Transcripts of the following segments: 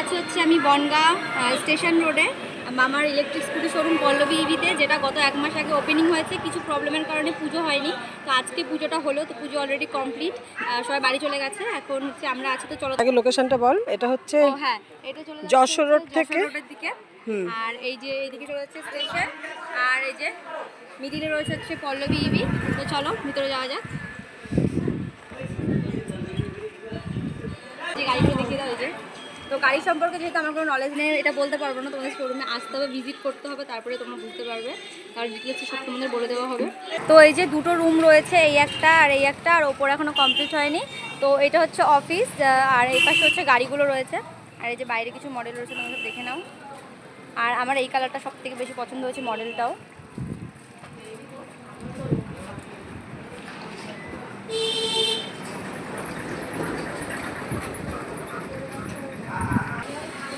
আছি হচ্ছে আমি বনগাঁ স্টেশন রোডে মামার ইলেকট্রিক স্কুটি শোরুম পল্লবী ইভিতে, যেটা গত 1 মাস আগে ওপেনিং হয়েছে। কিছু প্রবলেমের কারণে পুজো হয়নি, তো আজকে পুজোটা হলো। তো পুজো অলরেডি কমপ্লিট, সবাই বাড়ি চলে গেছে। এখন হচ্ছে আমরা আছি, তো চলো আগে লোকেশনটা বল। এটা হচ্ছে হ্যাঁ, এটা চলে যাচ্ছে যশোর রোড থেকে রোডের দিকে। আর এই যে এইদিকে চলে যাচ্ছে স্টেশন, আর এই যে মিডিলে রয়েছে হচ্ছে পল্লবী ইভি। তো চলো ভিতরে যাওয়া যাক। যে গাড়িগুলো দেখিয়ে দাও, এই যে। তো গাড়ি সম্পর্কে যেহেতু আমার কোনো নলেজ নেই, এটা বলতে পারবো না। তোমাদের শোরুমে আসতে হবে, ভিজিট করতে হবে, তারপরে তোমরা বুঝতে পারবে। তার ডিটেলস সব তোমাদের বলে দেওয়া হবে। তো এই যে দুটো রুম রয়েছে, এই একটা আর এই একটা, আর ওপরে এখনও কমপ্লিট হয়নি। তো এটা হচ্ছে অফিস, আর এই পাশে হচ্ছে গাড়িগুলো রয়েছে। আর এই যে বাইরে কিছু মডেল রয়েছে, তোমরা সব দেখে নাও। আর আমার এই কালারটা সব থেকে বেশি পছন্দ হয়েছে, মডেলটাও।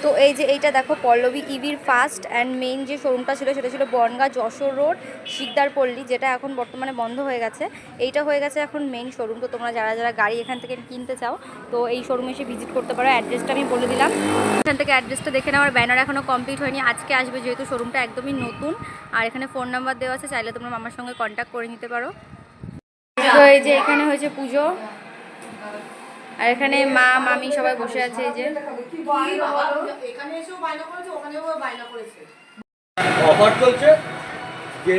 তো এই যে এইটা দেখো, পল্লবী ইভির ফার্স্ট অ্যান্ড মেইন যে শোরুমটা ছিল সেটা ছিল বনগাঁ যশোর রোড শিকদারপল্লী, যেটা এখন বর্তমানে বন্ধ হয়ে গেছে। এইটা হয়ে গেছে এখন মেইন শোরুম। তো তোমরা যারা যারা গাড়ি এখান থেকে কিনতে চাও, তো এই শোরুমে এসে ভিজিট করতে পারো। অ্যাড্রেসটা আমি বলে দিলাম, এখান থেকে অ্যাড্রেসটা দেখে নেওয়ার। ব্যানার এখনও কমপ্লিট হয়নি, আজকে আসবে, যেহেতু শোরুমটা একদমই নতুন। আর এখানে ফোন নাম্বার দেওয়া আছে, চাইলে তোমরা মামার সঙ্গে কন্ট্যাক্ট করে নিতে পারো। তো এই যে এখানে হয়েছে পুজো, আর এখানে মা মামি সবাই বসে আছে। এই যে অফার চলছে যে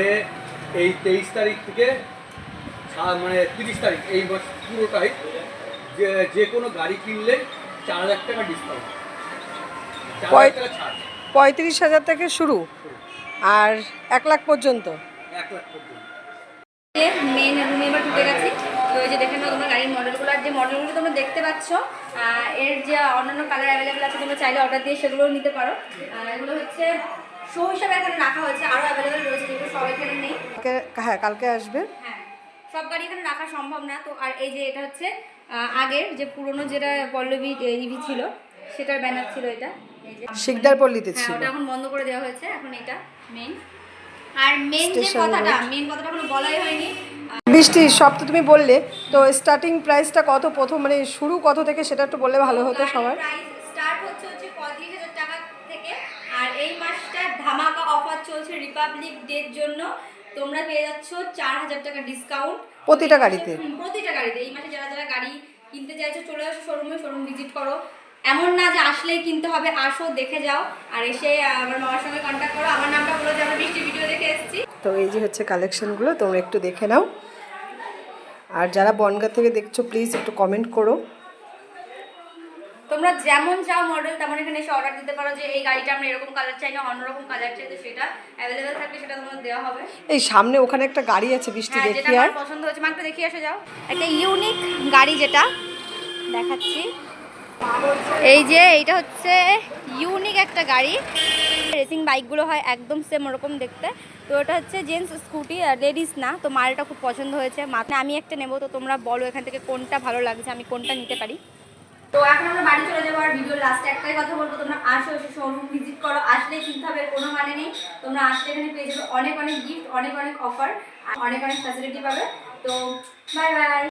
এই 23 তারিখ থেকে মানে 30 তারিখ, এই মাস পুরোটাই যে কোনো গাড়ি কিনলে 4,000 টাকা ডিসকাউন্ট, 4,000 টাকা ছাড়। 35,000 থেকে শুরু আর 1 লাখ পর্যন্ত। 1 লাখ পর্যন্ত। মেন রুমে এবার ঢুকে গেছি। তো এই যে দেখে নাও তোমরা গাড়ির মডেলগুলো, আর যে মডেলগুলো তোমরা দেখতে পাচ্ছ, এর যে অন্যান্য কালার অ্যাভেলেবেল আছে, তোমরা চাইলে অর্ডার দিয়ে সেগুলোও নিতে পারো। এগুলো হচ্ছে শো হিসাবে এখানে রাখা হয়েছে, আরও অ্যাভেলেবেল রয়েছে, যেগুলো সব এখানে নেই। হ্যাঁ, কালকে আসবে। হ্যাঁ, সব গাড়ি এখানে রাখা সম্ভব না। তো আর এই যে এটা হচ্ছে আগের যে পুরনো যেটা পল্লবী ইভি ছিল, সেটার ব্যানার ছিল এটা। এই যে শিকদারপল্লীতে ছিল, ওটা এখন বন্ধ করে দেওয়া হয়েছে। এখন এটা মেইন। আর মেইন যে কথাটা এখনো বলাই হয়নি। বৃষ্টি, সব তো তুমি বললে, তো স্টার্টিং প্রাইসটা কত, প্রথম মানে শুরু কত থেকে সেটা একটু বললে ভালো হতো সবার। প্রাইস স্টার্ট হচ্ছে 35,000 টাকা থেকে। আর এই মাসটা ধামাকা অফার চলছে রিপাবলিক ডের জন্য। তোমরা পেয়ে যাচ্ছ 4,000 টাকা ডিসকাউন্ট প্রতিটা গাড়িতে। প্রতিটা গাড়িতে। এই মাসে যারা যারা গাড়ি কিনতে চাইছো, চলে আসো শোরুমে, শোরুম ভিজিট করো। এমন না যে আসলেই কিনতে হবে, আসো, দেখে যাও, আর এসে আমার মামার সঙ্গে কন্ট্যাক্ট করো। আমার নামটা বলে যে আমরা বৃষ্টি ভিডিও দেখে এসেছি। তো এই যে হচ্ছে কালেকশনগুলো, তোমরা একটু দেখে নাও। আর যারা বনগাঁ থেকে দেখছো, প্লিজ একটু কমেন্ট করো। তোমরা যেমন চাও মডেল, তেমন এখানে এসে অর্ডার দিতে পারো, যে এই গাড়িটা আমরা এরকম কালার চাই না অন্যরকম কালার চাই, তো সেটা অ্যাভেলেবেল থাকলে সেটা তোমাদের দেওয়া হবে। এই সামনে ওখানে একটা গাড়ি আছে, বৃষ্টি, হ্যাঁ, দেখি। যেটা আর আমার পছন্দ হয়েছে, মা একটু দেখিয়ে এসে যাও। একটা ইউনিক গাড়ি, যেটা দেখাচ্ছি। এই যে এইটা হচ্ছে ইউনিক একটা গাড়ি। রেসিং বাইকগুলো হয় একদম সেম ওরকম দেখতে। তো এটা হচ্ছে জেন্টস স্কুটি, আর লেডিস না। তো মার এটা খুব পছন্দ হয়েছে, মাকে আমি একটা নেবো। তো তোমরা বলো এখান থেকে কোনটা ভালো লাগছে, আমি কোনটা নিতে পারি। তো এখন আমরা বাড়ি চলে যাবো। আর ভিডিওর লাস্টে একটাই কথা বলবো, তোমরা আসো, এসে শোরুম ভিজিট করো। আসলেই কিনতে হবে কোনো মানে নেই। তোমরা আসলে এখানে পেয়ে যাবে অনেক অনেক গিফট, অনেক অনেক অফার, অনেক অনেক ফ্যাসিলিটি পাবে। তো বাই বাই।